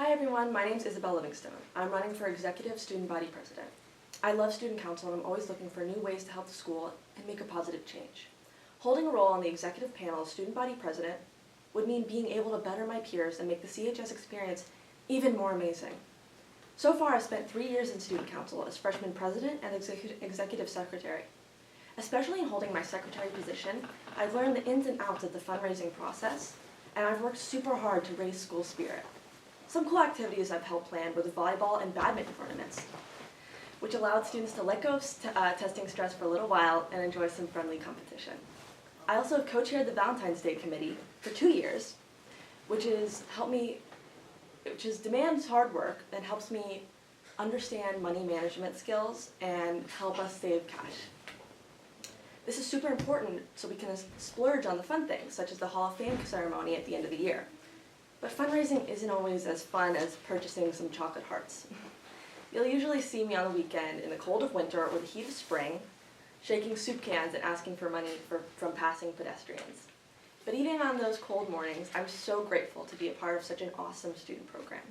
Hi everyone, my name is Isabel Livingstone. I'm running for Executive Student Body President. I love Student Council and I'm always looking for new ways to help the school and make a positive change. Holding a role on the executive panel as Student Body President would mean being able to better my peers and make the CHS experience even more amazing. So far, I've spent 3 years in Student Council as Freshman President and Executive Secretary. Especially in holding my secretary position, I've learned the ins and outs of the fundraising process, and I've worked super hard to raise school spirit. Some cool activities I've helped plan were the volleyball and badminton tournaments, which allowed students to let go of testing stress for a little while and enjoy some friendly competition. I also co-chaired the Valentine's Day Committee for 2 years, which demands hard work and helps me understand money management skills and help us save cash. This is super important so we can splurge on the fun things, such as the Hall of Fame ceremony at the end of the year. But fundraising isn't always as fun as purchasing some chocolate hearts. You'll usually see me on the weekend in the cold of winter or the heat of spring, shaking soup cans and asking for money from passing pedestrians. But even on those cold mornings, I'm so grateful to be a part of such an awesome student program.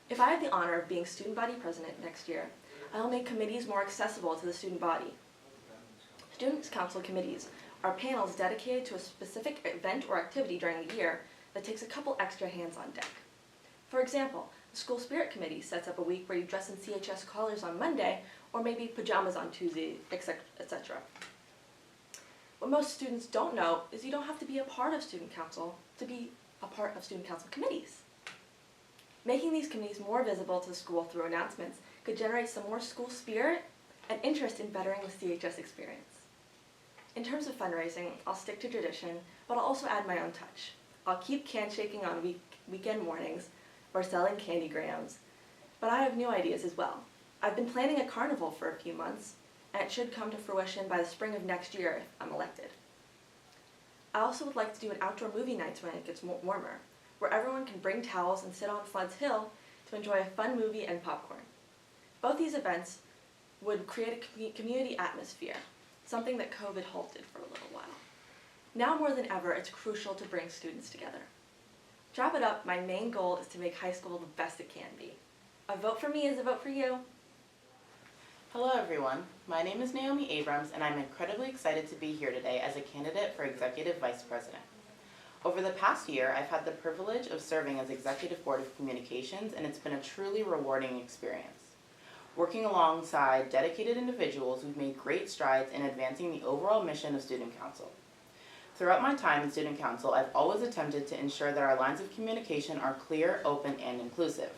If I have the honor of being Student Body President next year, I will make committees more accessible to the student body. Student Council committees are panels dedicated to a specific event or activity during the year that takes a couple extra hands on deck. For example, the School Spirit Committee sets up a week where you dress in CHS colors on Monday, or maybe pajamas on Tuesday, etc. What most students don't know is you don't have to be a part of Student Council to be a part of Student Council committees. Making these committees more visible to the school through announcements could generate some more school spirit and interest in bettering the CHS experience. In terms of fundraising, I'll stick to tradition, but I'll also add my own touch. I'll keep can shaking on weekend mornings or selling candy grams, but I have new ideas as well. I've been planning a carnival for a few months, and it should come to fruition by the spring of next year if I'm elected. I also would like to do an outdoor movie nights when it gets warmer, where everyone can bring towels and sit on Floods Hill to enjoy a fun movie and popcorn. Both these events would create a community atmosphere, something that COVID halted for a little while. Now more than ever, it's crucial to bring students together. To wrap it up, my main goal is to make high school the best it can be. A vote for me is a vote for you. Hello everyone, my name is Naomi Abrams and I'm incredibly excited to be here today as a candidate for Executive Vice President. Over the past year, I've had the privilege of serving as Executive Board of Communications and it's been a truly rewarding experience. Working alongside dedicated individuals, we've made great strides in advancing the overall mission of Student Council. Throughout my time in Student Council, I've always attempted to ensure that our lines of communication are clear, open, and inclusive.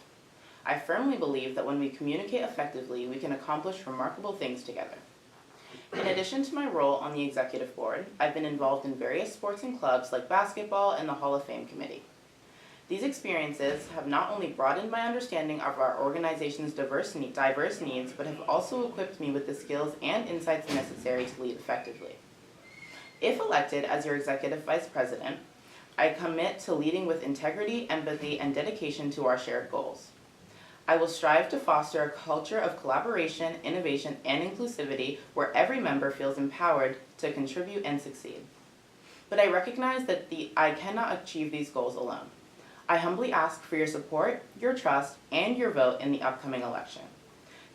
I firmly believe that when we communicate effectively, we can accomplish remarkable things together. In addition to my role on the Executive Board, I've been involved in various sports and clubs like basketball and the Hall of Fame Committee. These experiences have not only broadened my understanding of our organization's diverse needs, but have also equipped me with the skills and insights necessary to lead effectively. If elected as your Executive Vice President, I commit to leading with integrity, empathy, and dedication to our shared goals. I will strive to foster a culture of collaboration, innovation, and inclusivity where every member feels empowered to contribute and succeed. But I recognize that I cannot achieve these goals alone. I humbly ask for your support, your trust, and your vote in the upcoming election.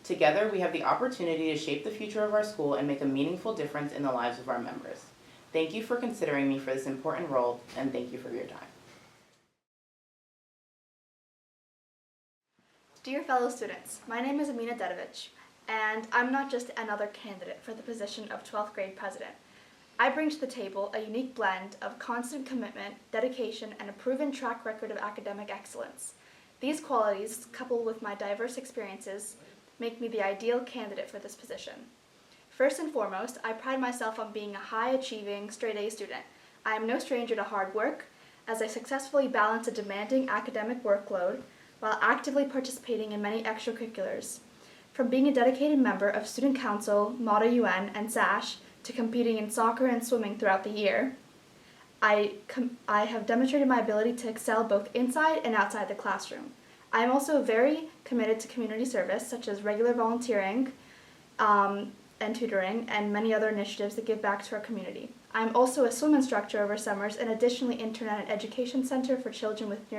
Together, we have the opportunity to shape the future of our school and make a meaningful difference in the lives of our members. Thank you for considering me for this important role, and thank you for your time. Dear fellow students, my name is Amina Dedovich, and I'm not just another candidate for the position of 12th grade president. I bring to the table a unique blend of constant commitment, dedication, and a proven track record of academic excellence. These qualities, coupled with my diverse experiences, make me the ideal candidate for this position. First and foremost, I pride myself on being a high-achieving, straight-A student. I am no stranger to hard work, as I successfully balance a demanding academic workload while actively participating in many extracurriculars. From being a dedicated member of Student Council, Motto UN, and SASH, to competing in soccer and swimming throughout the year, I have demonstrated my ability to excel both inside and outside the classroom. I am also very committed to community service, such as regular volunteering, and tutoring, and many other initiatives that give back to our community. I'm also a swim instructor over summers and additionally intern at an education center for children with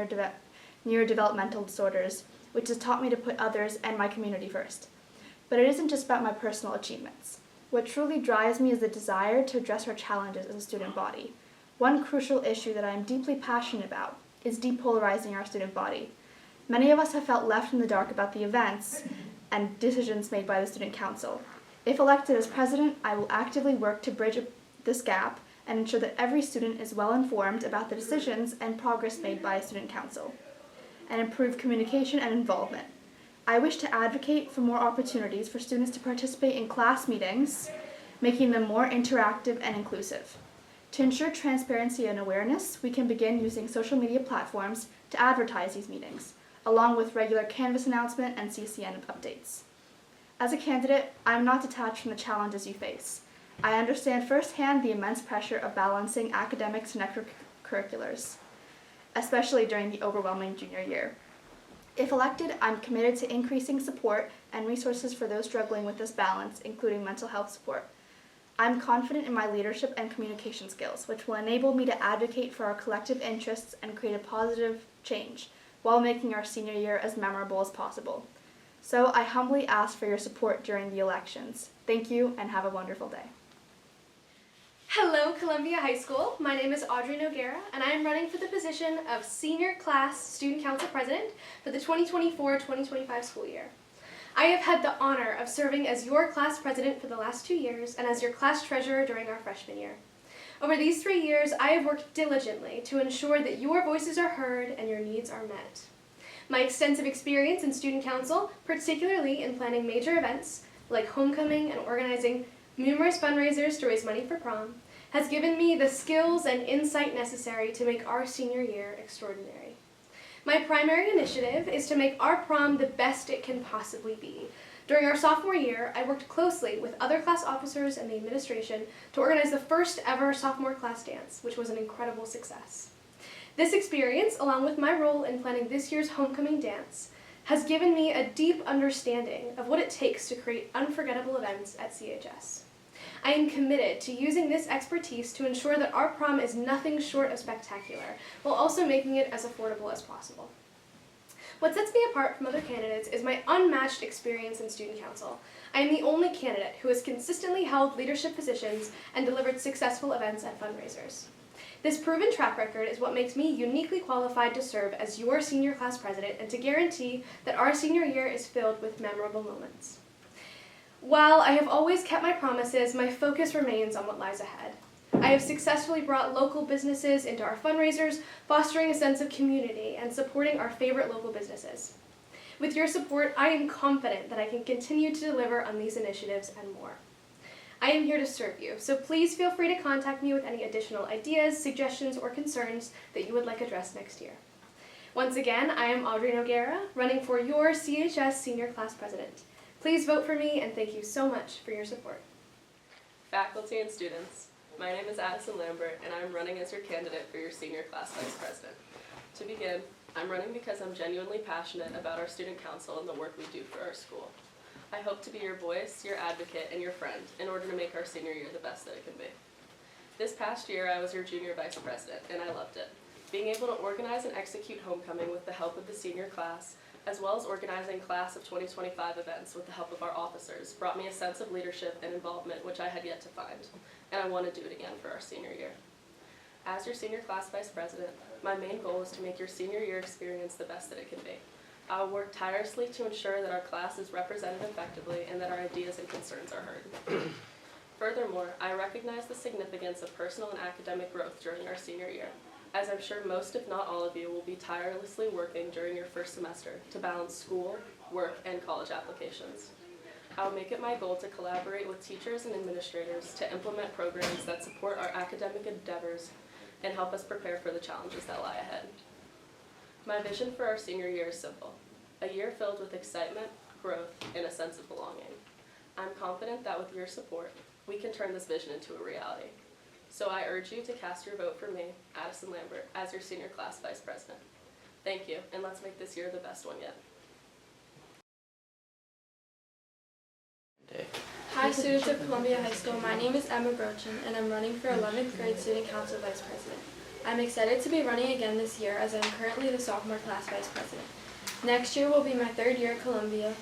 neurodevelopmental disorders, which has taught me to put others and my community first. But it isn't just about my personal achievements. What truly drives me is the desire to address our challenges as a student body. One crucial issue that I am deeply passionate about is depolarizing our student body. Many of us have felt left in the dark about the events and decisions made by the Student Council. If elected as president, I will actively work to bridge this gap and ensure that every student is well informed about the decisions and progress made by a Student Council, and improve communication and involvement. I wish to advocate for more opportunities for students to participate in class meetings, making them more interactive and inclusive. To ensure transparency and awareness, we can begin using social media platforms to advertise these meetings, along with regular Canvas announcement and CCN updates. As a candidate, I am not detached from the challenges you face. I understand firsthand the immense pressure of balancing academics and extracurriculars, especially during the overwhelming junior year. If elected, I'm committed to increasing support and resources for those struggling with this balance, including mental health support. I'm confident in my leadership and communication skills, which will enable me to advocate for our collective interests and create a positive change, while making our senior year as memorable as possible. So I humbly ask for your support during the elections. Thank you, and have a wonderful day. Hello, Columbia High School. My name is Audrey Noguera, and I am running for the position of Senior Class Student Council President for the 2024-2025 school year. I have had the honor of serving as your class president for the last 2 years and as your class treasurer during our freshman year. Over these 3 years, I have worked diligently to ensure that your voices are heard and your needs are met. My extensive experience in student council, particularly in planning major events like homecoming and organizing numerous fundraisers to raise money for prom, has given me the skills and insight necessary to make our senior year extraordinary. My primary initiative is to make our prom the best it can possibly be. During our sophomore year, I worked closely with other class officers and the administration to organize the first ever sophomore class dance, which was an incredible success. This experience, along with my role in planning this year's homecoming dance, has given me a deep understanding of what it takes to create unforgettable events at CHS. I am committed to using this expertise to ensure that our prom is nothing short of spectacular, while also making it as affordable as possible. What sets me apart from other candidates is my unmatched experience in student council. I am the only candidate who has consistently held leadership positions and delivered successful events at fundraisers. This proven track record is what makes me uniquely qualified to serve as your senior class president and to guarantee that our senior year is filled with memorable moments. While I have always kept my promises, my focus remains on what lies ahead. I have successfully brought local businesses into our fundraisers, fostering a sense of community and supporting our favorite local businesses. With your support, I am confident that I can continue to deliver on these initiatives and more. I am here to serve you, so please feel free to contact me with any additional ideas, suggestions, or concerns that you would like addressed next year. Once again, I am Audrey Noguera, running for your CHS Senior Class President. Please vote for me, and thank you so much for your support. Faculty and students, my name is Addison Lambert, and I'm running as your candidate for your Senior Class Vice President. To begin, I'm running because I'm genuinely passionate about our student council and the work we do for our school. I hope to be your voice, your advocate, and your friend in order to make our senior year the best that it can be. This past year, I was your junior vice president, and I loved it. Being able to organize and execute homecoming with the help of the senior class, as well as organizing class of 2025 events with the help of our officers, brought me a sense of leadership and involvement which I had yet to find, and I want to do it again for our senior year. As your senior class vice president, my main goal is to make your senior year experience the best that it can be. I will work tirelessly to ensure that our class is represented effectively and that our ideas and concerns are heard. Furthermore, I recognize the significance of personal and academic growth during our senior year, as I'm sure most, if not all of you, will be tirelessly working during your first semester to balance school, work, and college applications. I will make it my goal to collaborate with teachers and administrators to implement programs that support our academic endeavors and help us prepare for the challenges that lie ahead. My vision for our senior year is simple: a year filled with excitement, growth, and a sense of belonging. I'm confident that with your support, we can turn this vision into a reality. So I urge you to cast your vote for me, Addison Lambert, as your senior class vice president. Thank you, and let's make this year the best one yet. Hi students of Columbia High School, my name is Emma Brochin and I'm running for 11th grade student council vice president. I'm excited to be running again this year as I'm currently the sophomore class vice president. Next year will be my 3rd year at Columbia,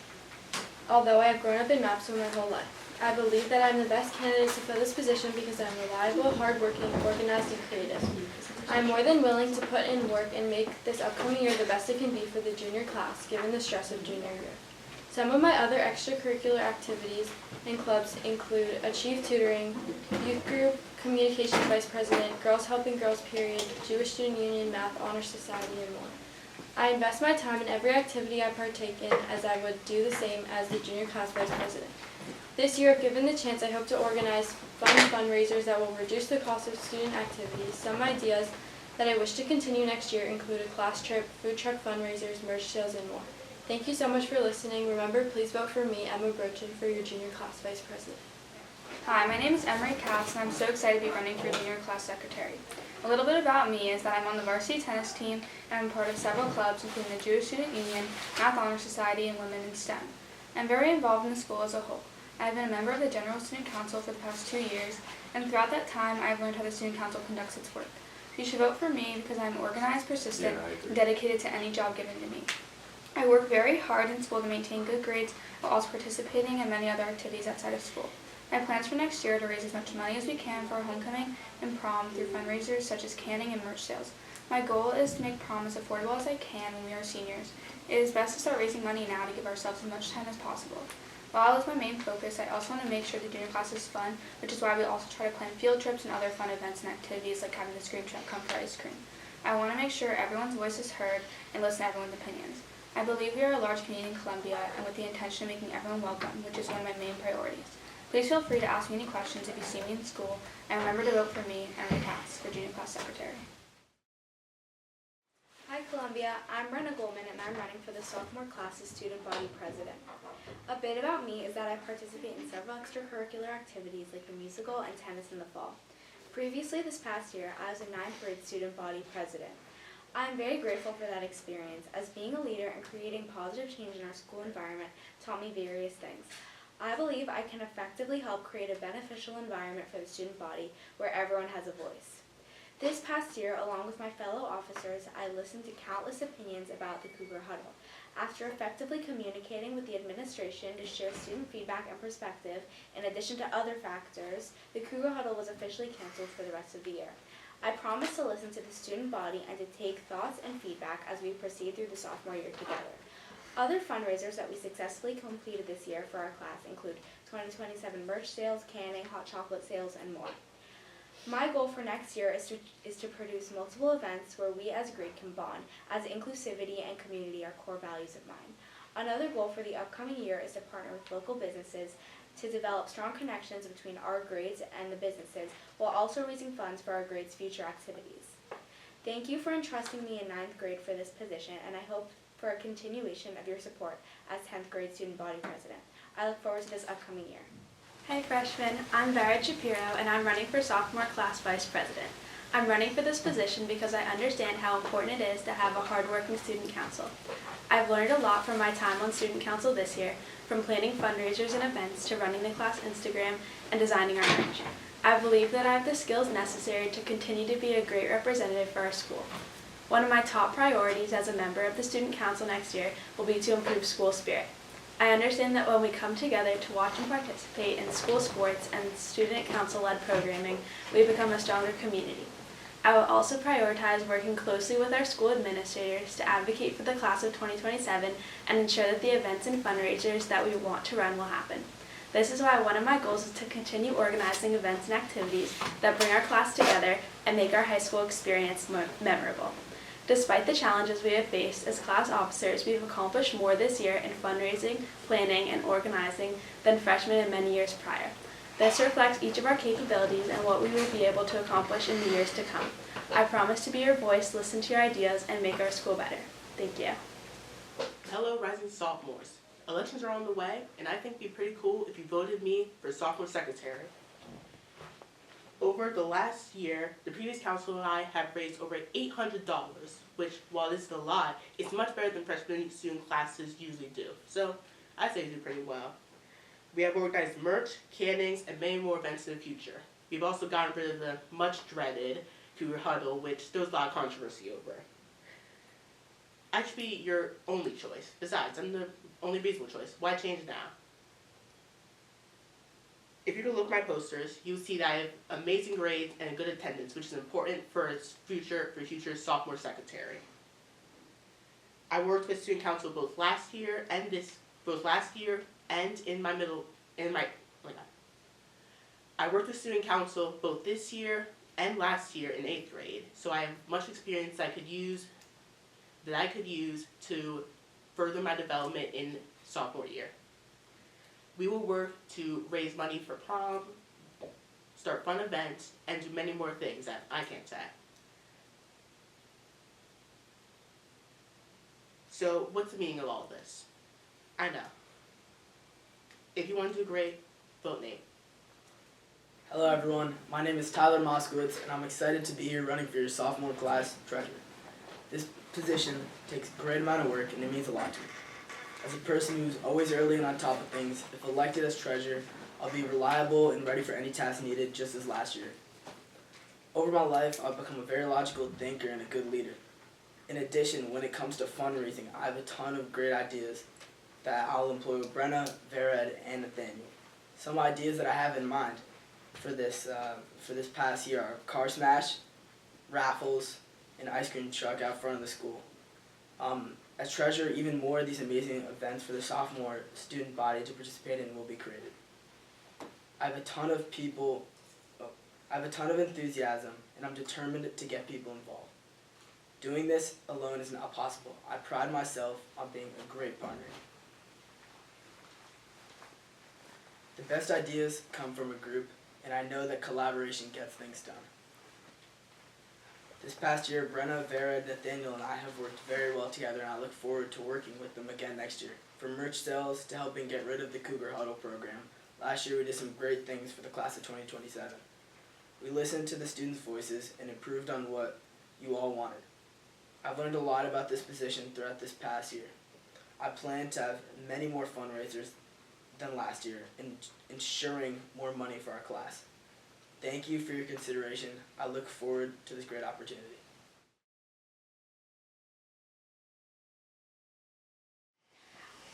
although I have grown up in MAPSO my whole life. I believe that I'm the best candidate to fill this position because I'm reliable, hardworking, organized, and creative. I'm more than willing to put in work and make this upcoming year the best it can be for the junior class, given the stress of junior year. Some of my other extracurricular activities and clubs include Achieve Tutoring, Youth Group, Communications Vice President, Girls Helping Girls Period, Jewish Student Union, Math Honor Society, and more. I invest my time in every activity I partake in as I would do the same as the junior class vice president. This year, if given the chance, I hope to organize fun fundraisers that will reduce the cost of student activities. Some ideas that I wish to continue next year include a class trip, food truck fundraisers, merch sales, and more. Thank you so much for listening. Remember, please vote for me, Emma Brochin, for your junior class vice president. Hi, my name is Emery Katz, and I'm so excited to be running for junior class secretary. A little bit about me is that I'm on the varsity tennis team, and I'm part of several clubs, including the Jewish Student Union, Math Honor Society, and Women in STEM. I'm very involved in the school as a whole. I've been a member of the General Student Council for the past 2 years, and throughout that time, I've learned how the Student Council conducts its work. You should vote for me because I'm organized, persistent, and dedicated to any job given to me. I work very hard in school to maintain good grades while also participating in many other activities outside of school. My plans for next year are to raise as much money as we can for our homecoming and prom through fundraisers such as canning and merch sales. My goal is to make prom as affordable as I can when we are seniors. It is best to start raising money now to give ourselves as much time as possible. While that is my main focus, I also want to make sure the junior class is fun, which is why we also try to plan field trips and other fun events and activities like having the Scream Truck come for ice cream. I want to make sure everyone's voice is heard and listen to everyone's opinions. I believe we are a large community in Columbia and with the intention of making everyone welcome, which is one of my main priorities. Please feel free to ask me any questions if you see me in school, and remember to vote for me, Emery Katz, for junior class secretary. Hi Columbia, I'm Brenna Goldman and I'm running for the sophomore class as student body president. A bit about me is that I participate in several extracurricular activities like the musical and tennis in the fall. Previously this past year, I was a 9th grade student body president. I am very grateful for that experience as being a leader and creating positive change in our school environment taught me various things. I believe I can effectively help create a beneficial environment for the student body where everyone has a voice. This past year, along with my fellow officers, I listened to countless opinions about the Cougar Huddle. After effectively communicating with the administration to share student feedback and perspective, in addition to other factors, the Cougar Huddle was officially canceled for the rest of the year. I promise to listen to the student body and to take thoughts and feedback as we proceed through the sophomore year together. Other fundraisers that we successfully completed this year for our class include 2027 merch sales, canning, hot chocolate sales, and more. My goal for next year is to produce multiple events where we as a grade can bond, as inclusivity and community are core values of mine. Another goal for the upcoming year is to partner with local businesses to develop strong connections between our grades and the businesses, while also raising funds for our grade's future activities. Thank you for entrusting me in 9th grade for this position, and I hope for a continuation of your support as 10th grade student body president. I look forward to this upcoming year. Hey freshmen, I'm Barrett Shapiro and I'm running for sophomore class vice president. I'm running for this position because I understand how important it is to have a hardworking student council. I've learned a lot from my time on student council this year, from planning fundraisers and events to running the class Instagram and designing our merch. I believe that I have the skills necessary to continue to be a great representative for our school. One of my top priorities as a member of the student council next year will be to improve school spirit. I understand that when we come together to watch and participate in school sports and student council-led programming, we become a stronger community. I will also prioritize working closely with our school administrators to advocate for the class of 2027 and ensure that the events and fundraisers that we want to run will happen. This is why one of my goals is to continue organizing events and activities that bring our class together and make our high school experience memorable. Despite the challenges we have faced as class officers, we've accomplished more this year in fundraising, planning, and organizing than freshmen in many years prior. This reflects each of our capabilities and what we will be able to accomplish in the years to come. I promise to be your voice, listen to your ideas, and make our school better. Thank you. Hello, rising sophomores. Elections are on the way, and I think it'd be pretty cool if you voted me for sophomore secretary. Over the last year, the previous council and I have raised over $800, which, while this is a lot, is much better than freshman student classes usually do. So, I'd say we do pretty well. We have organized merch, cannings, and many more events in the future. We've also gotten rid of the much dreaded Cougar Huddle, which there was a lot of controversy over. I should be your only choice. Besides, I'm the only reasonable choice. Why change now? If you were to look at my posters, you would see that I have amazing grades and a good attendance, which is important for future sophomore secretary. I worked with student council both last year and I worked with student council both this year and last year in 8th grade, so I have much experience that I could use to further my development in sophomore year. We will work to raise money for prom, start fun events, and do many more things that I can't say. So what's the meaning of all this? I know. If you want to do great, vote Nate. Hello everyone, my name is Tyler Moskowitz and I'm excited to be here running for your sophomore class treasurer. This position takes a great amount of work and it means a lot to me. As a person who's always early and on top of things, if elected as treasurer, I'll be reliable and ready for any task needed just as last year. Over my life, I've become a very logical thinker and a good leader. In addition, when it comes to fundraising, I have a ton of great ideas that I'll employ with Brenna, Vered, and Nathaniel. Some ideas that I have in mind for this past year are car smash, raffles, and ice cream truck out front of the school. As treasurer, even more of these amazing events for the sophomore student body to participate in will be created. I have a ton of enthusiasm, and I'm determined to get people involved. Doing this alone is not possible. I pride myself on being a great partner. The best ideas come from a group, and I know that collaboration gets things done. This past year, Brenna, Vera, Nathaniel, and I have worked very well together, and I look forward to working with them again next year. From merch sales to helping get rid of the Cougar Huddle program. Last year, we did some great things for the class of 2027. We listened to the students' voices and improved on what you all wanted. I've learned a lot about this position throughout this past year. I plan to have many more fundraisers than last year and ensuring more money for our class. Thank you for your consideration. I look forward to this great opportunity.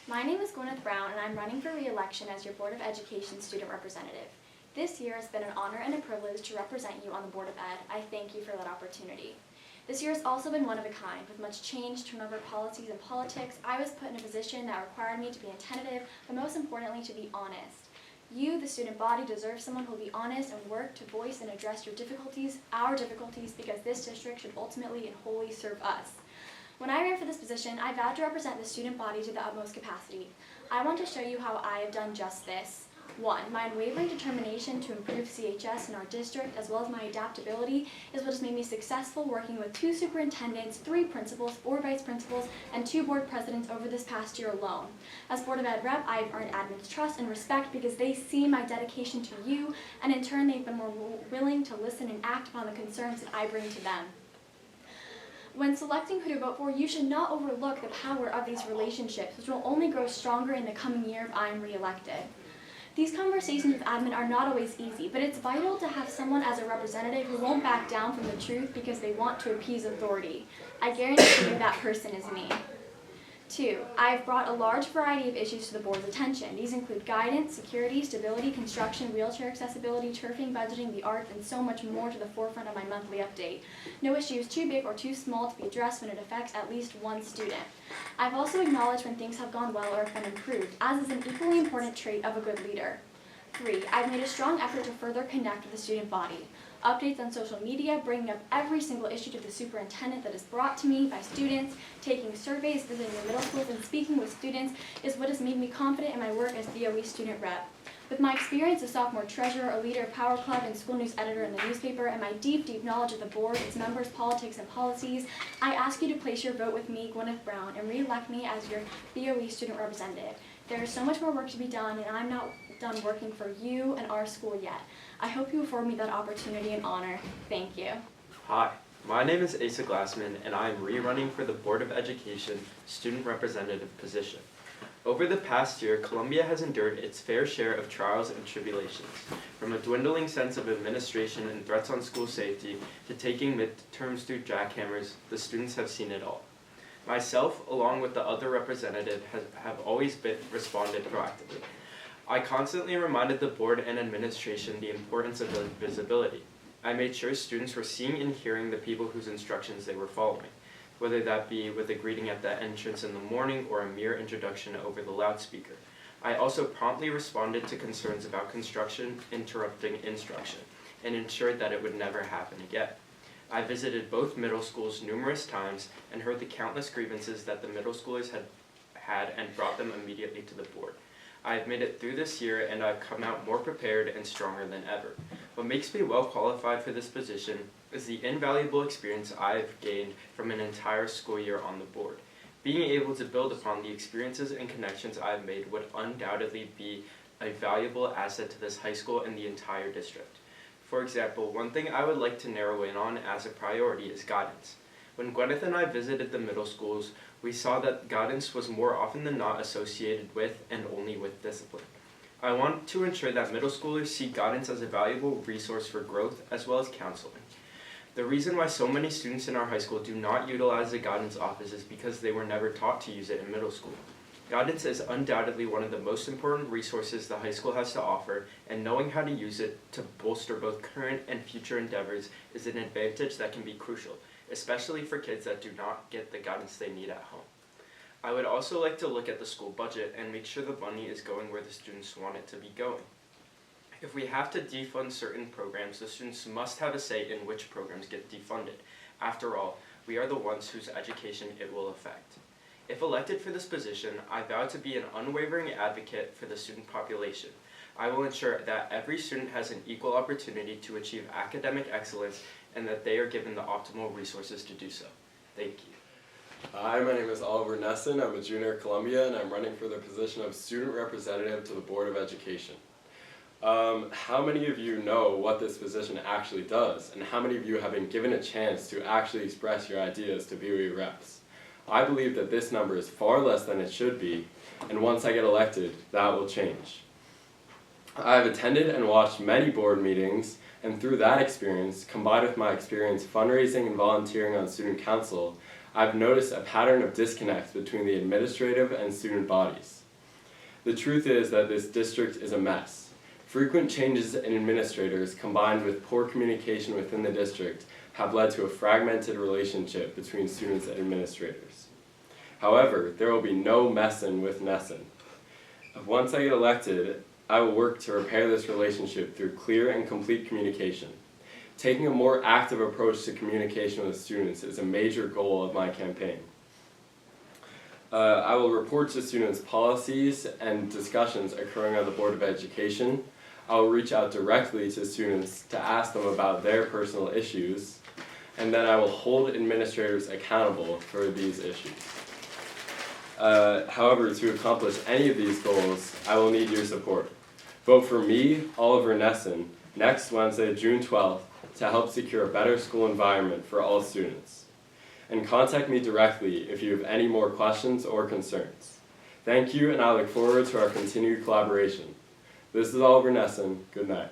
My name is Gwyneth Brown and I'm running for re-election as your Board of Education student representative. This year has been an honor and a privilege to represent you on the Board of Ed. I thank you for that opportunity. This year has also been one of a kind. With much change, turnover, policies, and politics, I was put in a position that required me to be attentive, but most importantly, to be honest. You, the student body, deserve someone who will be honest and work to voice and address your difficulties, our difficulties, because this district should ultimately and wholly serve us. When I ran for this position, I vowed to represent the student body to the utmost capacity. I want to show you how I have done just this. 1. My unwavering determination to improve CHS in our district, as well as my adaptability, is what has made me successful working with 2 superintendents, 3 principals, 4 vice principals, and 2 board presidents over this past year alone. As Board of Ed rep, I have earned admin's trust and respect because they see my dedication to you, and in turn they've been more willing to listen and act upon the concerns that I bring to them. When selecting who to vote for, you should not overlook the power of these relationships, which will only grow stronger in the coming year if I am re-elected. These conversations with admin are not always easy, but it's vital to have someone as a representative who won't back down from the truth because they want to appease authority. I guarantee you that person is me. 2. I've brought a large variety of issues to the board's attention. These include guidance, security, stability, construction, wheelchair accessibility, turfing, budgeting, the arts, and so much more to the forefront of my monthly update. No issue is too big or too small to be addressed when it affects at least one student. I've also acknowledged when things have gone well or have been improved, as is an equally important trait of a good leader. 3. I've made a strong effort to further connect with the student body. Updates on social media, bringing up every single issue to the superintendent that is brought to me by students, taking surveys, visiting the middle schools, and speaking with students is what has made me confident in my work as DOE student rep. With my experience as sophomore treasurer, a leader of Power Club, and school news editor in the newspaper, and my deep knowledge of the board, its members, politics, and policies, I ask you to place your vote with me, Gwyneth Brown, and re-elect me as your BOE student representative. There is so much more work to be done, and I'm not done working for you and our school yet. I hope you afford me that opportunity and honor. Thank you. Hi, my name is Asa Glassman, and I am rerunning for the Board of Education student representative position. Over the past year, Columbia has endured its fair share of trials and tribulations, from a dwindling sense of administration and threats on school safety to taking midterms through jackhammers. The students have seen it all. Myself, along with the other representative, have always responded proactively. I constantly reminded the board and administration the importance of visibility. I made sure students were seeing and hearing the people whose instructions they were following, whether that be with a greeting at the entrance in the morning or a mere introduction over the loudspeaker. I also promptly responded to concerns about construction interrupting instruction and ensured that it would never happen again. I visited both middle schools numerous times and heard the countless grievances that the middle schoolers had and brought them immediately to the board. I have made it through this year and I've come out more prepared and stronger than ever. What makes me well qualified for this position is the invaluable experience I've gained from an entire school year on the board. Being able to build upon the experiences and connections I've made would undoubtedly be a valuable asset to this high school and the entire district. For example, one thing I would like to narrow in on as a priority is guidance. When Gwyneth and I visited the middle schools, we saw that guidance was more often than not associated with and only with discipline. I want to ensure that middle schoolers see guidance as a valuable resource for growth as well as counseling. The reason why so many students in our high school do not utilize the guidance office is because they were never taught to use it in middle school. Guidance is undoubtedly one of the most important resources the high school has to offer, and knowing how to use it to bolster both current and future endeavors is an advantage that can be crucial, especially for kids that do not get the guidance they need at home. I would also like to look at the school budget and make sure the money is going where the students want it to be going. If we have to defund certain programs, the students must have a say in which programs get defunded. After all, we are the ones whose education it will affect. If elected for this position, I vow to be an unwavering advocate for the student population. I will ensure that every student has an equal opportunity to achieve academic excellence and that they are given the optimal resources to do so. Thank you. Hi, my name is Oliver Nesson. I'm a junior at Columbia and I'm running for the position of student representative to the Board of Education. How many of you know what this position actually does, and how many of you have been given a chance to actually express your ideas to BOE reps? I believe that this number is far less than it should be, and once I get elected, that will change. I have attended and watched many board meetings, and through that experience, combined with my experience fundraising and volunteering on student council, I've noticed a pattern of disconnect between the administrative and student bodies. The truth is that this district is a mess. Frequent changes in administrators combined with poor communication within the district have led to a fragmented relationship between students and administrators. However, there will be no messin' with Nesson. Once I get elected, I will work to repair this relationship through clear and complete communication. Taking a more active approach to communication with students is a major goal of my campaign. I will report to students policies and discussions occurring on the Board of Education. I will reach out directly to students to ask them about their personal issues, and then I will hold administrators accountable for these issues. However, to accomplish any of these goals, I will need your support. Vote for me, Oliver Nesson, next Wednesday, June 12th, to help secure a better school environment for all students. And contact me directly if you have any more questions or concerns. Thank you, and I look forward to our continued collaboration. This is Oliver Nesson. Good night.